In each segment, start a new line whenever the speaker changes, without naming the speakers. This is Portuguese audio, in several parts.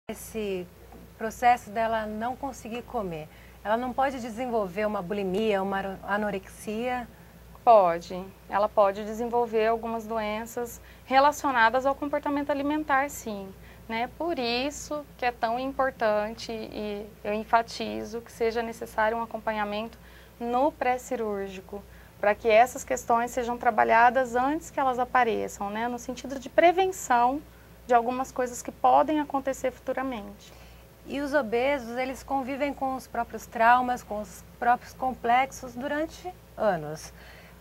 esse processo dela não conseguir comer? Ela não pode desenvolver uma bulimia, uma anorexia?
Pode. Ela pode desenvolver algumas doenças relacionadas ao comportamento alimentar, sim. Né? Por isso que é tão importante e eu enfatizo que seja necessário um acompanhamento no pré-cirúrgico, para que essas questões sejam trabalhadas antes que elas apareçam, né? No sentido de prevenção de algumas coisas que podem acontecer futuramente.
E os obesos, eles convivem com os próprios traumas, com os próprios complexos durante anos.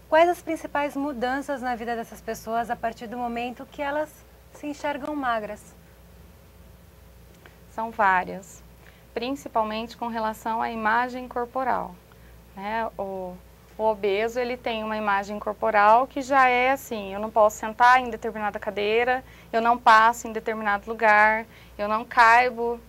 Quais as principais mudanças na vida dessas pessoas a partir do momento que elas se enxergam magras?
São várias, principalmente com relação à imagem corporal. Né? O obeso, ele tem uma imagem corporal que já é assim, eu não posso sentar em determinada cadeira, eu não passo em determinado lugar, eu não caibo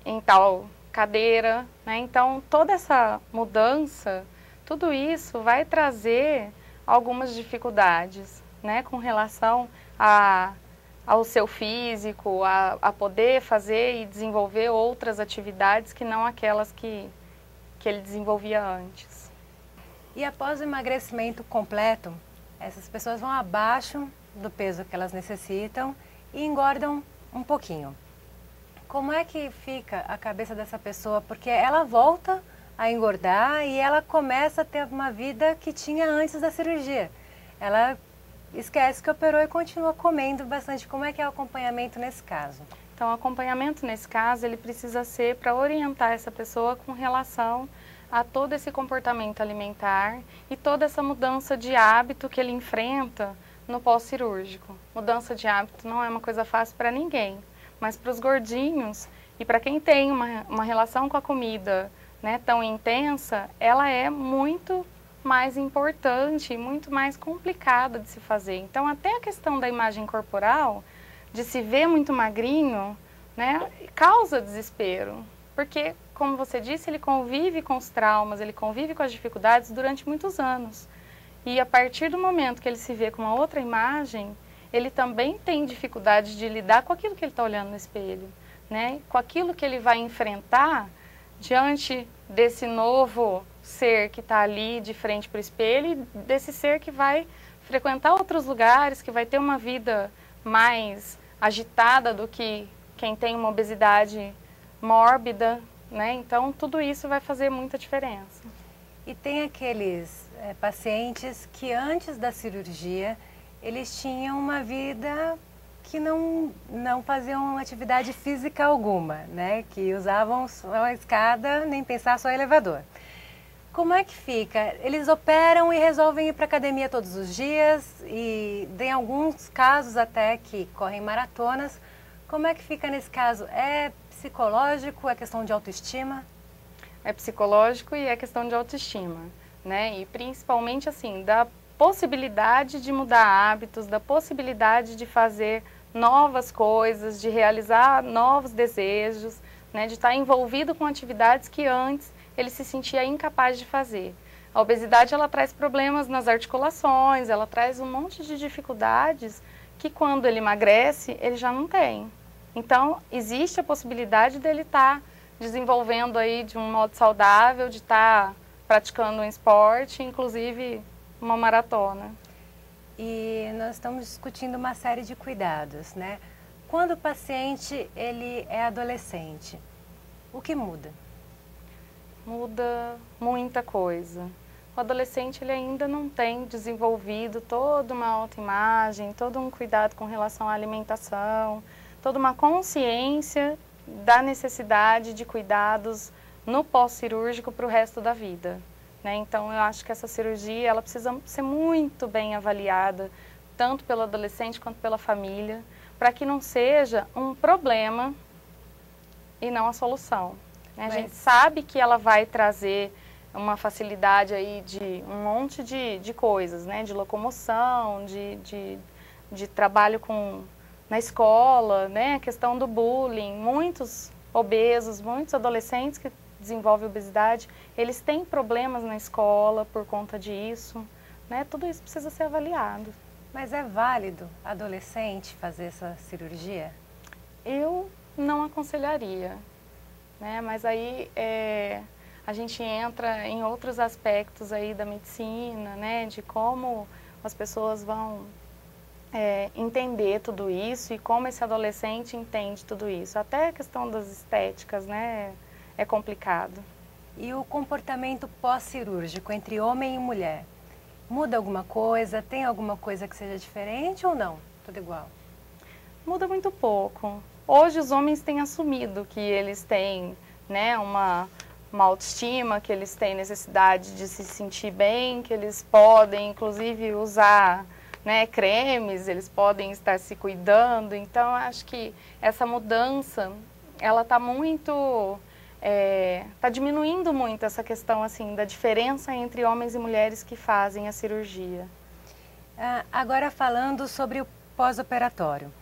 em tal cadeira, né? Então, toda essa mudança, tudo isso vai trazer algumas dificuldades, né? Com relação ao seu físico, a poder fazer e desenvolver outras atividades que não aquelas que ele desenvolvia antes.
E após o emagrecimento completo, essas pessoas vão abaixo do peso que elas necessitam e engordam um pouquinho. Como é que fica a cabeça dessa pessoa? Porque ela volta a engordar e ela começa a ter uma vida que tinha antes da cirurgia. Ela esquece que operou e continua comendo bastante. Como é que é o acompanhamento nesse caso?
Então, o acompanhamento nesse caso, ele precisa ser para orientar essa pessoa com relação a todo esse comportamento alimentar e toda essa mudança de hábito que ele enfrenta no pós-cirúrgico. Mudança de hábito não é uma coisa fácil para ninguém, mas para os gordinhos e para quem tem uma relação com a comida, né, tão intensa, ela é muito mais importante e muito mais complicada de se fazer. Então, até a questão da imagem corporal, de se ver muito magrinho, né, causa desespero, porque, como você disse, ele convive com os traumas, ele convive com as dificuldades durante muitos anos. E a partir do momento que ele se vê com uma outra imagem, ele também tem dificuldade de lidar com aquilo que ele está olhando no espelho, né? Com aquilo que ele vai enfrentar diante desse novo ser que está ali de frente para o espelho e desse ser que vai frequentar outros lugares, que vai ter uma vida mais agitada do que quem tem uma obesidade mórbida, né? Então, tudo isso vai fazer muita diferença.
E tem aqueles pacientes que antes da cirurgia, eles tinham uma vida que não faziam atividade física alguma, né? Que usavam só a escada, nem pensar só elevador. Como é que fica? Eles operam e resolvem ir para a academia todos os dias e tem alguns casos até que correm maratonas. Como é que fica nesse caso? É psicológico, é questão de autoestima?
É psicológico e é questão de autoestima, né? E principalmente assim, da possibilidade de mudar hábitos, da possibilidade de fazer novas coisas, de realizar novos desejos, né? De estar envolvido com atividades que antes ele se sentia incapaz de fazer. A obesidade, ela traz problemas nas articulações, ela traz um monte de dificuldades que quando ele emagrece, ele já não tem. Então, existe a possibilidade dele estar desenvolvendo aí de um modo saudável, de estar praticando um esporte, inclusive uma maratona.
E nós estamos discutindo uma série de cuidados, né? Quando o paciente ele é adolescente, o que muda?
Muda muita coisa. O adolescente ele ainda não tem desenvolvido toda uma autoimagem, todo um cuidado com relação à alimentação, toda uma consciência da necessidade de cuidados no pós-cirúrgico para o resto da vida. Né? Então, eu acho que essa cirurgia ela precisa ser muito bem avaliada, tanto pelo adolescente quanto pela família, para que não seja um problema e não a solução. Né? A gente sabe que ela vai trazer uma facilidade aí de um monte de coisas, né? De locomoção, de trabalho na escola, né? A questão do bullying, muitos obesos, muitos adolescentes que desenvolvem obesidade, eles têm problemas na escola por conta disso, né? Tudo isso precisa ser avaliado.
Mas é válido adolescente fazer essa cirurgia?
Eu não aconselharia, né? Mas aí a gente entra em outros aspectos aí da medicina, né? De como as pessoas vão entender tudo isso e como esse adolescente entende tudo isso. Até a questão das estéticas, né? É complicado.
E o comportamento pós-cirúrgico entre homem e mulher? Muda alguma coisa? Tem alguma coisa que seja diferente ou não? Tudo igual?
Muda muito pouco. Hoje os homens têm assumido que eles têm, né, uma autoestima, que eles têm necessidade de se sentir bem, que eles podem inclusive usar, né, cremes, eles podem estar se cuidando. Então acho que essa mudança, ela está muito, está diminuindo muito essa questão assim da diferença entre homens e mulheres que fazem a cirurgia.
Agora falando sobre o pós-operatório.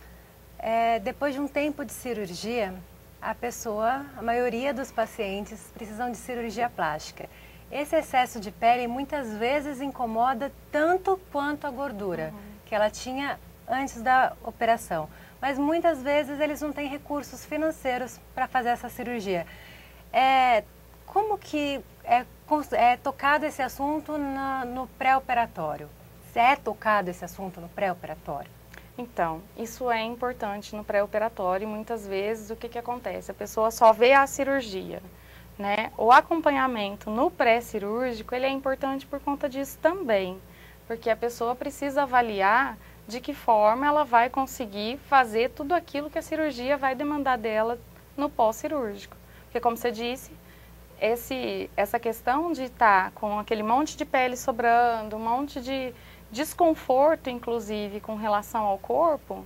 Depois de um tempo de cirurgia, a maioria dos pacientes precisam de cirurgia plástica. Esse excesso de pele muitas vezes incomoda tanto quanto a gordura que ela tinha antes da operação. Mas muitas vezes eles não têm recursos financeiros para fazer essa cirurgia. Como que é tocado esse assunto no pré-operatório? Se é tocado esse assunto no pré-operatório?
Então, isso é importante no pré-operatório e muitas vezes o que acontece? A pessoa só vê a cirurgia, né? O acompanhamento no pré-cirúrgico, ele é importante por conta disso também, porque a pessoa precisa avaliar de que forma ela vai conseguir fazer tudo aquilo que a cirurgia vai demandar dela no pós-cirúrgico. Porque, como você disse, essa questão de estar com aquele monte de pele sobrando, um monte de desconforto, inclusive, com relação ao corpo,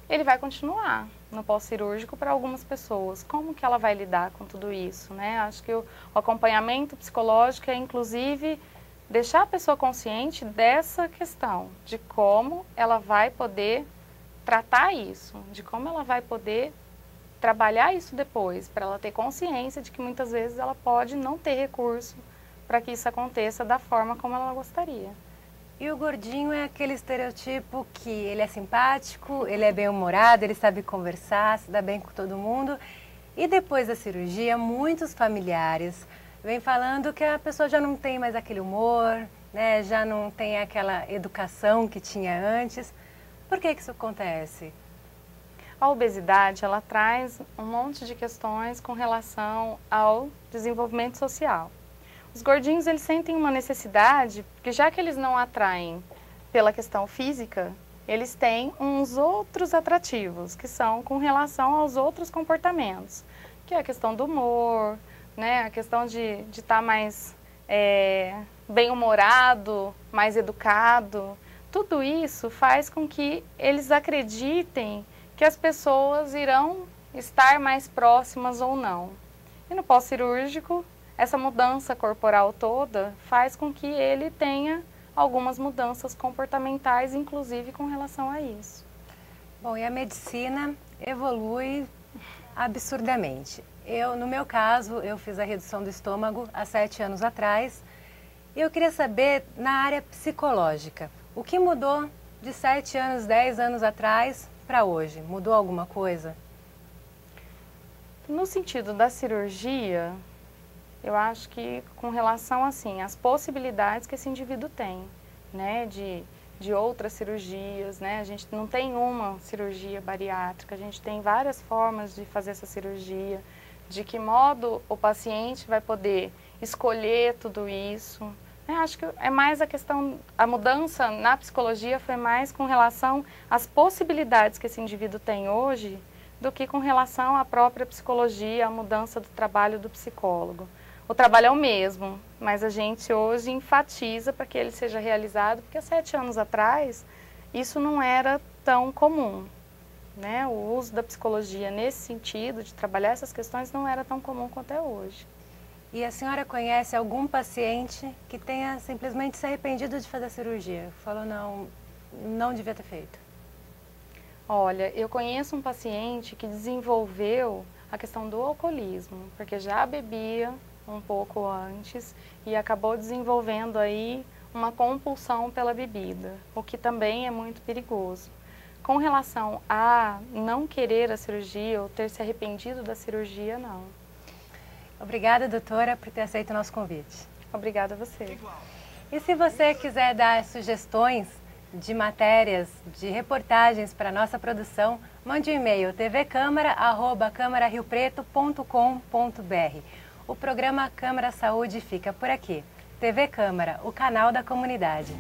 ele vai continuar no pós-cirúrgico para algumas pessoas. Como que ela vai lidar com tudo isso, né? Acho que o acompanhamento psicológico é, inclusive, deixar a pessoa consciente dessa questão, de como ela vai poder tratar isso, de como ela vai poder trabalhar isso depois, para ela ter consciência de que muitas vezes ela pode não ter recurso para que isso aconteça da forma como ela gostaria.
E o gordinho é aquele estereotipo que ele é simpático, ele é bem-humorado, ele sabe conversar, se dá bem com todo mundo. E depois da cirurgia, muitos familiares vêm falando que a pessoa já não tem mais aquele humor, né? Já não tem aquela educação que tinha antes. Por que isso acontece?
A obesidade, ela traz um monte de questões com relação ao desenvolvimento social. Os gordinhos, eles sentem uma necessidade, porque já que eles não atraem pela questão física, eles têm uns outros atrativos, que são com relação aos outros comportamentos, que é a questão do humor, né? A questão de estar mais bem-humorado, mais educado. Tudo isso faz com que eles acreditem que as pessoas irão estar mais próximas ou não. E no pós-cirúrgico, essa mudança corporal toda faz com que ele tenha algumas mudanças comportamentais, inclusive com relação a isso.
Bom, e a medicina evolui absurdamente. No meu caso, eu fiz a redução do estômago há 7 anos atrás. E eu queria saber, na área psicológica, o que mudou de 7 anos, 10 anos atrás para hoje? Mudou alguma coisa?
No sentido da cirurgia, eu acho que com relação assim, às possibilidades que esse indivíduo tem, né, de outras cirurgias, né, a gente não tem uma cirurgia bariátrica, a gente tem várias formas de fazer essa cirurgia, de que modo o paciente vai poder escolher tudo isso. Acho que é mais a questão, a mudança na psicologia foi mais com relação às possibilidades que esse indivíduo tem hoje, do que com relação à própria psicologia, a mudança do trabalho do psicólogo. O trabalho é o mesmo, mas a gente hoje enfatiza para que ele seja realizado, porque há 7 anos atrás isso não era tão comum, né? O uso da psicologia nesse sentido, de trabalhar essas questões, não era tão comum quanto é hoje.
E a senhora conhece algum paciente que tenha simplesmente se arrependido de fazer a cirurgia? Falou, não devia ter feito.
Olha, eu conheço um paciente que desenvolveu a questão do alcoolismo, porque já bebia um pouco antes e acabou desenvolvendo aí uma compulsão pela bebida, o que também é muito perigoso. Com relação a não querer a cirurgia ou ter se arrependido da cirurgia, não.
Obrigada, doutora, por ter aceito o nosso convite.
Obrigada a você.
E se você quiser dar sugestões de matérias, de reportagens para a nossa produção, mande um e-mail tvcâmara@câmarariopreto.com.br. O programa Câmara Saúde fica por aqui. TV Câmara, o canal da comunidade.